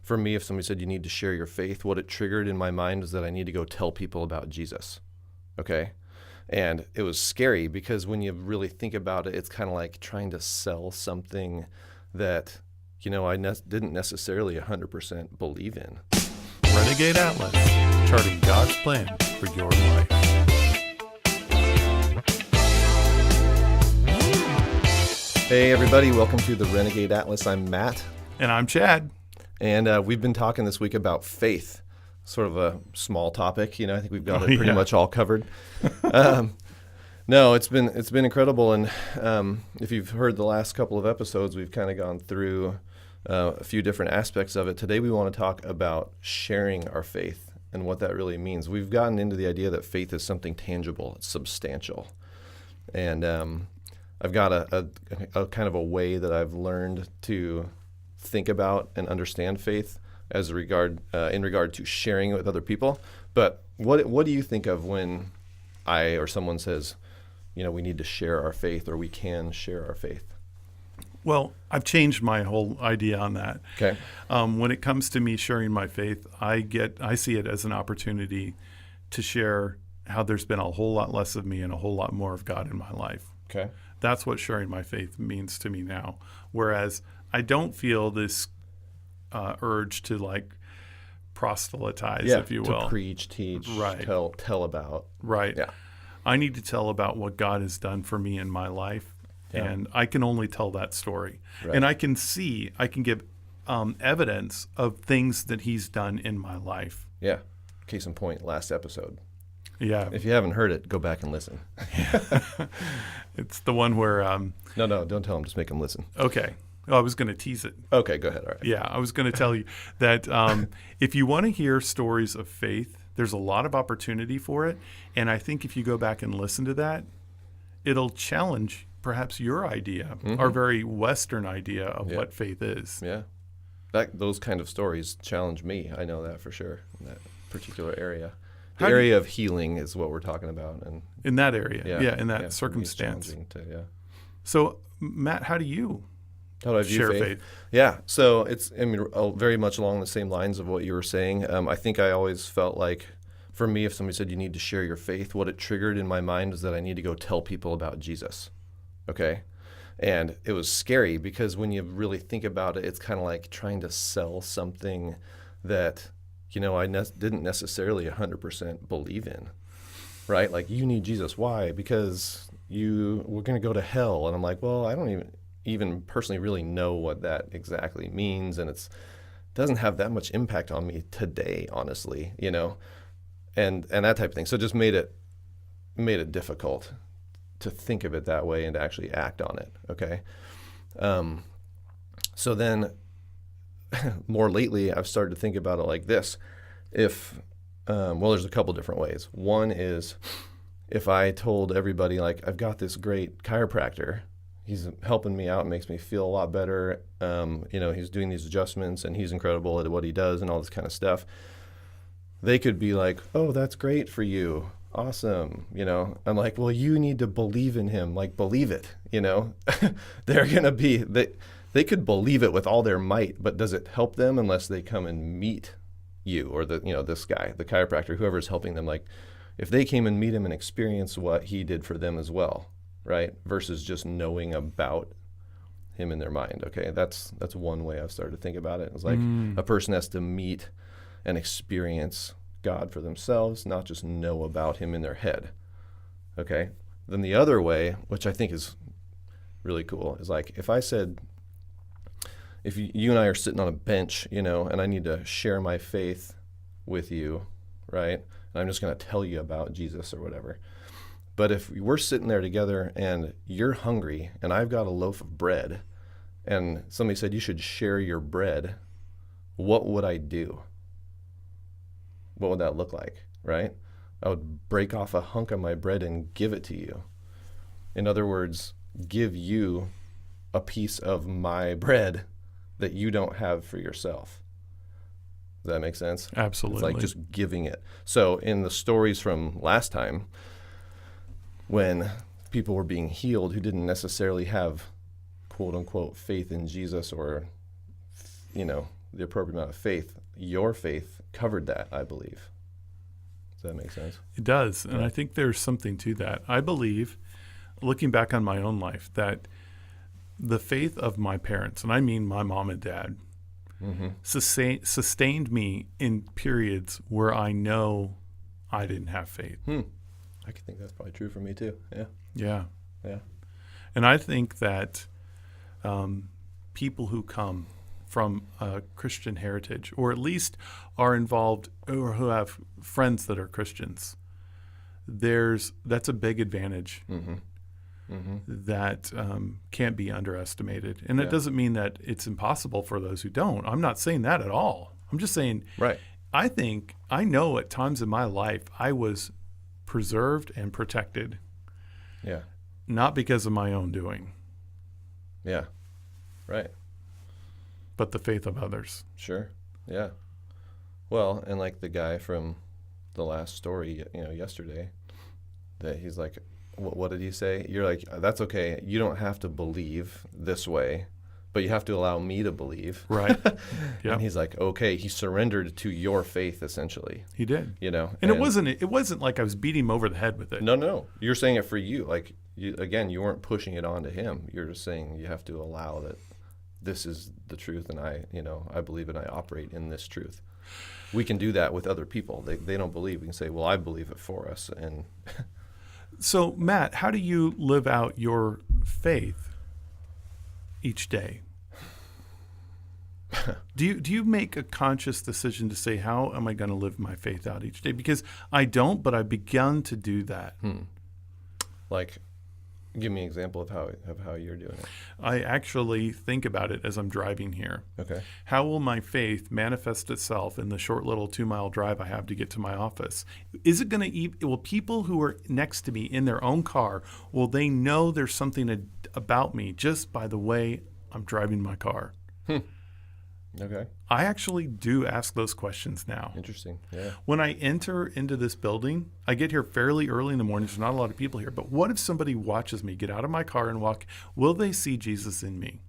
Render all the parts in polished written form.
for me, if somebody said you need to share your faith, what it triggered in my mind was that I need to go tell people about Jesus. Okay. And it was scary because when you really think about it, it's kind of like trying to sell something that, I didn't necessarily 100% believe in. Renegade Atlas, charting God's plan for your life. Hey everybody, welcome to the Renegade Atlas. I'm Matt. And I'm Chad. And we've been talking this week about faith, sort of a small topic. I think we've got it pretty much all covered. No, it's been incredible. And if you've heard the last couple of episodes, we've kind of gone through a few different aspects of it. Today we want to talk about sharing our faith and what that really means. We've gotten into the idea that faith is something tangible, it's substantial. And I've got a kind of a way that I've learned to think about and understand faith in regard to sharing it with other people. But what do you think of when I or someone says, we need to share our faith, or we can share our faith? Well, I've changed my whole idea on that. Okay. When it comes to me sharing my faith, I see it as an opportunity to share how there's been a whole lot less of me and a whole lot more of God in my life. Okay. That's what sharing my faith means to me now. Whereas I don't feel this urge to proselytize, if you will. To preach, teach, right. tell about. Right. Yeah. I need to tell about what God has done for me in my life. Yeah. And I can only tell that story. Right. And I can give evidence of things that he's done in my life. Yeah. Case in point, last episode. Yeah. If you haven't heard it, go back and listen. It's the one where... No, don't tell them. Just make them listen. Okay. Oh, I was going to tease it. Okay, go ahead. All right. Yeah, I was going to tell you that if you want to hear stories of faith, there's a lot of opportunity for it. And I think if you go back and listen to that, it'll challenge perhaps your idea, our very Western idea of what faith is. Yeah. Those kind of stories challenge me. I know that for sure in that particular area. The area of healing is what we're talking about. And in that area, in that circumstance. So, Matt, how do you view faith? Yeah, so it's very much along the same lines of what you were saying. I think I always felt like, for me, if somebody said you need to share your faith, what it triggered in my mind was that I need to go tell people about Jesus. Okay? And it was scary because when you really think about it, it's kind of like trying to sell something that I didn't necessarily 100% believe in, right? Like, you need Jesus. Why? Because we're going to go to hell. And I'm like, well, I don't even personally really know what that exactly means. And it doesn't have that much impact on me today, honestly, and that type of thing. So it just made it difficult to think of it that way and to actually act on it. Okay. So then more lately, I've started to think about it like this. There's a couple different ways. One is if I told everybody, I've got this great chiropractor, he's helping me out and makes me feel a lot better. He's doing these adjustments and he's incredible at what he does and all this kind of stuff. They could be like, oh, that's great for you. Awesome. I'm like, well, you need to believe in him. Believe it, they're going to be, they could believe it with all their might, but does it help them unless they come and meet you or this guy, the chiropractor, whoever's helping them? If they came and meet him and experience what he did for them as well, right? Versus just knowing about him in their mind. Okay, that's one way I've started to think about it. It's like a person has to meet and experience God for themselves, not just know about him in their head. Okay, then the other way, which I think is really cool, is if I said, if you and I are sitting on a bench, and I need to share my faith with you, right? And I'm just going to tell you about Jesus or whatever. But if we're sitting there together and you're hungry and I've got a loaf of bread and somebody said you should share your bread, what would I do? What would that look like, right? I would break off a hunk of my bread and give it to you. In other words, give you a piece of my bread that you don't have for yourself. Does that make sense? Absolutely. It's just giving it. So in the stories from last time, when people were being healed who didn't necessarily have quote unquote faith in Jesus, or the appropriate amount of faith, your faith covered that, I believe. Does that make sense? It does. And Yeah. I think there's something to that. I believe, looking back on my own life, that the faith of my parents, and I mean my mom and dad, Mm-hmm. sustained me in periods where I know I didn't have faith. I could think that's probably true for me too. Yeah. Yeah. Yeah. And I think that people who come from a Christian heritage, or at least are involved or who have friends that are Christians, that's a big advantage Mm-hmm. Mm-hmm. that can't be underestimated. And Yeah. that doesn't mean that it's impossible for those who don't. I'm not saying that at all. I'm just saying Right. I know at times in my life I was preserved and protected, Yeah. not because of my own doing, Yeah. Right. but the faith of others. Sure. Yeah. Well, and like the guy from the last story, yesterday, that he's like, what did he say? You're like, that's okay. You don't have to believe this way, but you have to allow me to believe. Right. Yeah. And he's like, okay, he surrendered to your faith, essentially, He did. And it wasn't like I was beating him over the head with it. No. You're saying it for you. Like, you weren't pushing it onto him. You're just saying you have to allow that this is the truth, and I believe and I operate in this truth. We can do that with other people. They don't believe. We can say, well, I believe it for us. And So, Matt, how do you live out your faith each day? Do you make a conscious decision to say, how am I going to live my faith out each day? Because I don't, but I've begun to do that. like, give me an example of how you're doing it. I actually think about it as I'm driving here. Okay. How will my faith manifest itself in the short little 2-mile drive I have to get to my office? Is it going to, will people who are next to me in their own car, will they know there's something about me just by the way I'm driving my car? Okay. I actually do ask those questions now. Interesting. Yeah. When I enter into this building, I get here fairly early in the morning. There's not a lot of people here. But what if somebody watches me get out of my car and walk? Will they see Jesus in me?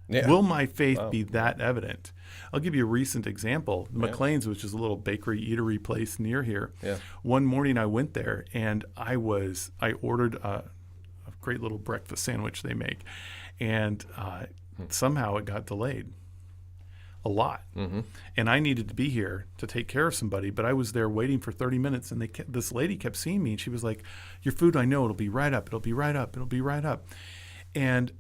Yeah. Will my faith be that evident? I'll give you a recent example. Yeah. McLean's, which is a little bakery eatery place near here. Yeah. One morning I went there and I ordered a great little breakfast sandwich they make, and somehow it got delayed a lot. Mm-hmm. And I needed to be here to take care of somebody, but I was there waiting for 30 minutes, and this lady kept seeing me, and she was like, your food, I know, it'll be right up. It'll be right up. It'll be right up. And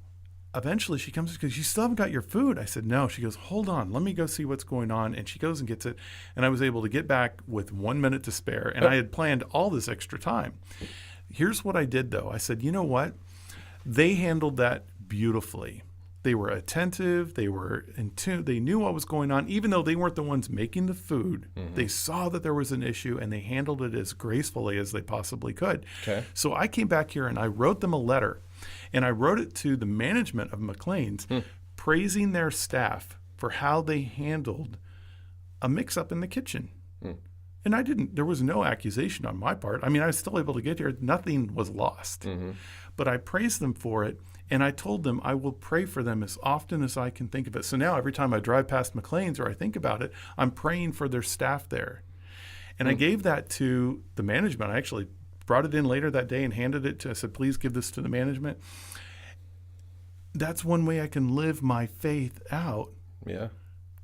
eventually she comes because you still haven't got your food. I said, no. She goes, hold on, let me go see what's going on. And she goes and gets it. And I was able to get back with 1 minute to spare. And I had planned all this extra time. Here's what I did, though. I said, you know what? They handled that beautifully. They were attentive. They were in tune. They knew what was going on. Even though they weren't the ones making the food, they saw that there was an issue, and they handled it as gracefully as they possibly could. Okay. So I came back here and I wrote them a letter, and I wrote it to the management of McLean's, praising their staff for how they handled a mix-up in the kitchen. And there was no accusation on my part. I mean, I was still able to get here. Nothing was lost. But I praised them for it, and I told them I will pray for them as often as I can think of it. So now every time I drive past McLean's or I think about it, I'm praying for their staff there. And I gave that to the management. I actually brought it in later that day and handed it to, I said, please give this to the management. That's one way I can live my faith out, Yeah.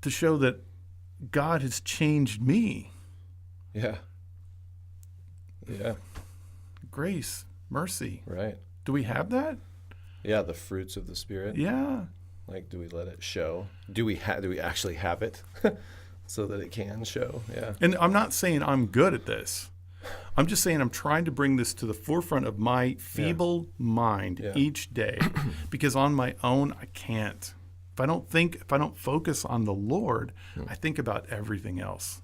to show that God has changed me. Yeah. Yeah. Grace, mercy. Right. Do we have that? Yeah. The fruits of the Spirit. Yeah. Like, do we let it show? Do we actually have it so that it can show? Yeah. And I'm not saying I'm good at this. I'm just saying I'm trying to bring this to the forefront of my feeble mind each day, because on my own, I can't. If I don't focus on the Lord, I think about everything else.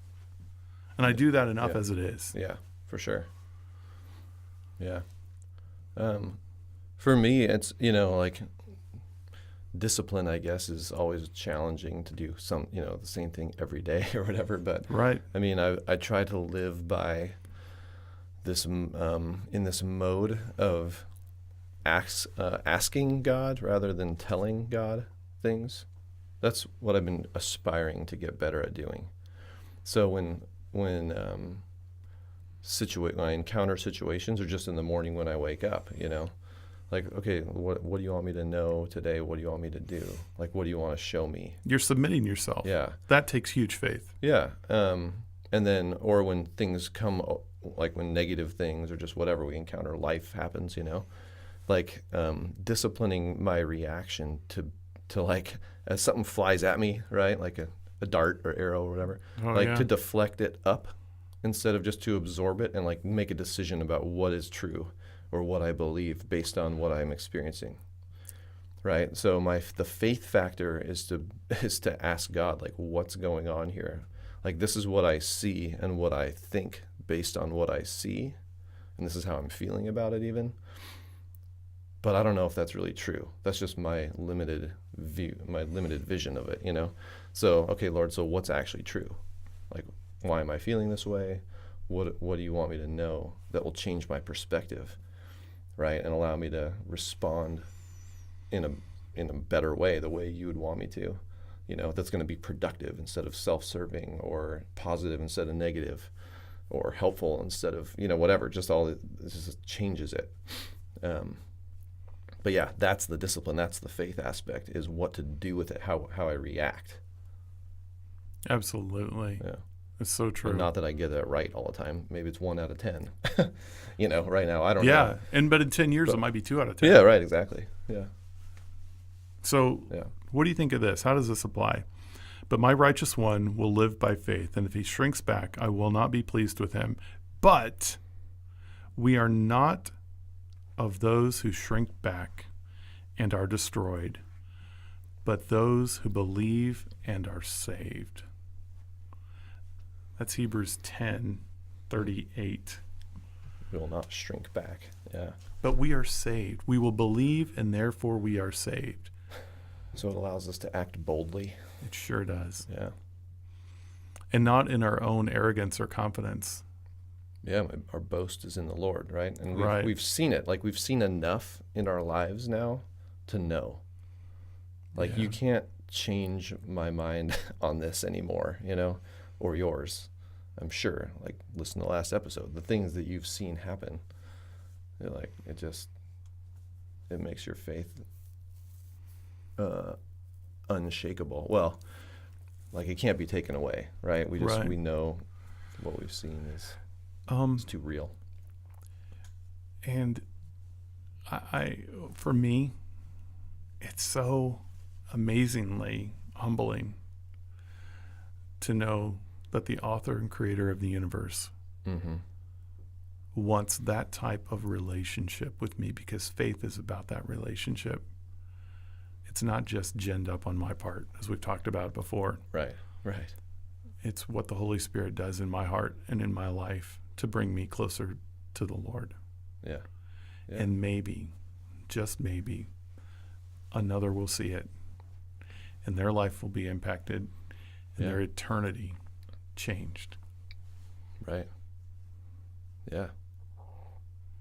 And I do that enough as it is. Yeah, for sure. Yeah. For me, it's, like discipline, I guess, is always challenging to do the same thing every day or whatever. But Right. I mean, I try to live by this, in this mode of asking God rather than telling God things. That's what I've been aspiring to get better at doing. So when I encounter situations, or just in the morning when I wake up, like, okay, what do you want me to know today? What do you want me to do? Like, what do you want to show me? You're submitting yourself. Yeah. That takes huge faith. Yeah. And then, or when things come, like when negative things or just whatever we encounter, life happens, like disciplining my reaction to like, as something flies at me, right? Like a dart or arrow or whatever, to deflect it up instead of just to absorb it and like make a decision about what is true or what I believe based on what I'm experiencing. Right. So the faith factor is to ask God, like, what's going on here? Like, this is what I see and what I think based on what I see. And this is how I'm feeling about it even. But I don't know if that's really true. That's just my limited view, my limited vision of it, So, okay, Lord, so what's actually true? Like, why am I feeling this way? What do you want me to know that will change my perspective, right? And allow me to respond in a better way, the way you would want me to, that's going to be productive instead of self-serving, or positive instead of negative, or helpful instead of, whatever, just just changes it. But yeah, that's the discipline. That's the faith aspect, is what to do with it, how I react. Absolutely. Yeah. It's so true. And not that I get it right all the time. Maybe it's 1 out of 10. Right now, I don't know. Yeah. But in 10 years, it might be 2 out of 10. Yeah, right, exactly. Yeah. So what do you think of this? How does this apply? But my righteous one will live by faith, and if he shrinks back, I will not be pleased with him. But we are not of those who shrink back and are destroyed, but those who believe and are saved. That's Hebrews 10:38. We will not shrink back. Yeah. But we are saved. We will believe, and therefore we are saved. So it allows us to act boldly. It sure does. Yeah. And not in our own arrogance or confidence. Yeah, our boast is in the Lord, right? And Right. we've seen it. Like, we've seen enough in our lives now to know. Like, you can't change my mind on this anymore, or yours, I'm sure. Like, listen to the last episode. The things that you've seen happen, it makes your faith unshakable. Well, like, it can't be taken away, right? We know what we've seen is it's too real. And I for me, it's so amazingly humbling to know that the author and creator of the universe wants that type of relationship with me, because faith is about that relationship. It's not just ginned up on my part, as we've talked about before. Right. It's what the Holy Spirit does in my heart and in my life to bring me closer to the Lord. Yeah. And maybe, just maybe, another will see it, and their life will be impacted, and their eternity changed. Right. Yeah.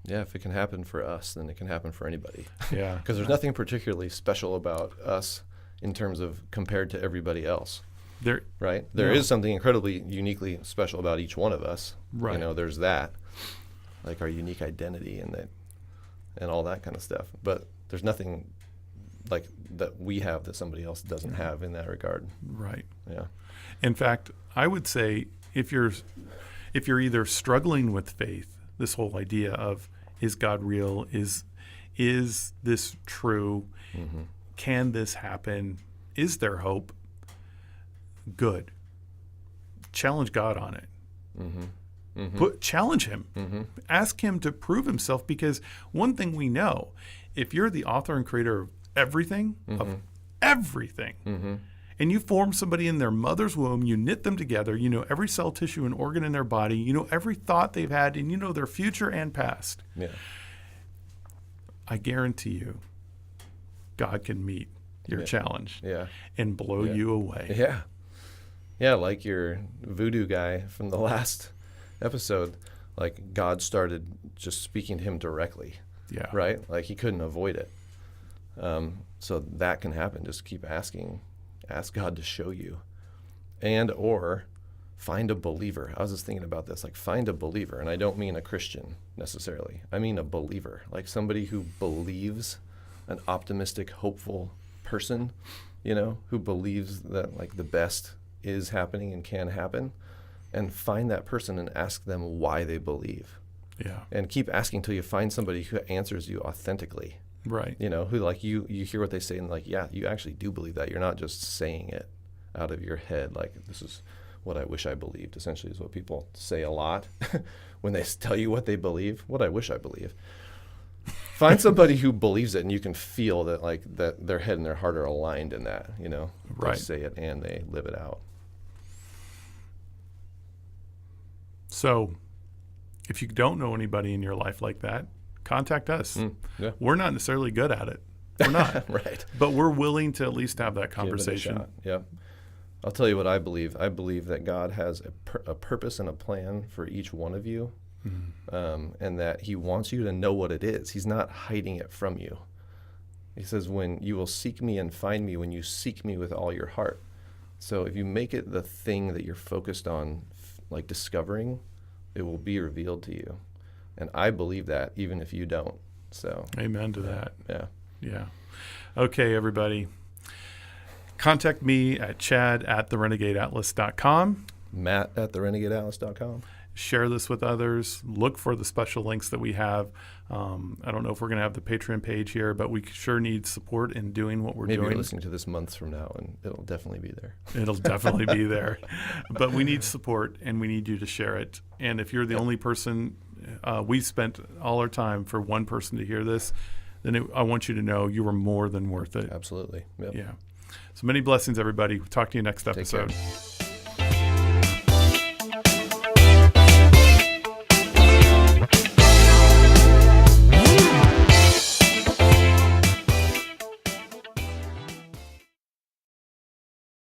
Yeah, if it can happen for us, then it can happen for anybody. Yeah. Because there's nothing particularly special about us in terms of compared to everybody else. There is something incredibly uniquely special about each one of us. Right. There's that, like our unique identity and all that kind of stuff. But there's nothing like that we have that somebody else doesn't have in that regard. Right. Yeah. In fact, I would say if you're either struggling with faith, this whole idea of, is God real? Is this true? Mm-hmm. Can this happen? Is there hope? Good. Challenge God on it. Mm-hmm. Mm-hmm. Challenge him. Mm-hmm. Ask him to prove himself, because one thing we know, if you're the author and creator of everything, Mm-hmm. and you form somebody in their mother's womb, you knit them together, you know every cell, tissue, and organ in their body, you know every thought they've had, and you know their future and past. Yeah. I guarantee you, God can meet your challenge and blow you away. Yeah. Yeah, like your voodoo guy from the last episode, like God started just speaking to him directly. Yeah. Right? Like he couldn't avoid it. So that can happen. Just keep asking ask God to show you, and or find a believer. I was just thinking about this, like find a believer. And I don't mean a Christian necessarily. I mean a believer, like somebody who believes, an optimistic, hopeful person, who believes that like the best is happening and can happen, and find that person and ask them why they believe. Yeah. And keep asking till you find somebody who answers you authentically. Right. Who like you hear what they say and like, yeah, you actually do believe that. You're not just saying it out of your head. Like, this is what I wish I believed, essentially, is what people say a lot when they tell you what they believe. What I wish I believe. Find somebody who believes it, and you can feel that like that their head and their heart are aligned in that, Right. They say it and they live it out. So if you don't know anybody in your life like that, contact us. Yeah. We're not necessarily good at it. We're not. Right. But we're willing to at least have that Give it a conversation. shot. Yeah. I'll tell you what I believe. I believe that God has a purpose and a plan for each one of you, and that he wants you to know what it is. He's not hiding it from you. He says, when you will seek me and find me, when you seek me with all your heart. So if you make it the thing that you're focused on, like discovering, it will be revealed to you. And I believe that, even if you don't. So Amen to that. yeah. Yeah. Okay, everybody. Contact me at chad@therenegadeatlas.com. Matt@therenegadeatlas.com. Share this with others. Look for the special links that we have. I don't know if we're going to have the Patreon page here, but we sure need support in doing what we're Maybe doing. you're listening to this months from now, and it'll definitely be there. It'll definitely be there. But we need support, and we need you to share it. And if you're the only person, we spent all our time for one person to hear this, then I want you to know you were more than worth it. Absolutely. Yep. Yeah. So many blessings, everybody. We'll talk to you next Take care. episode.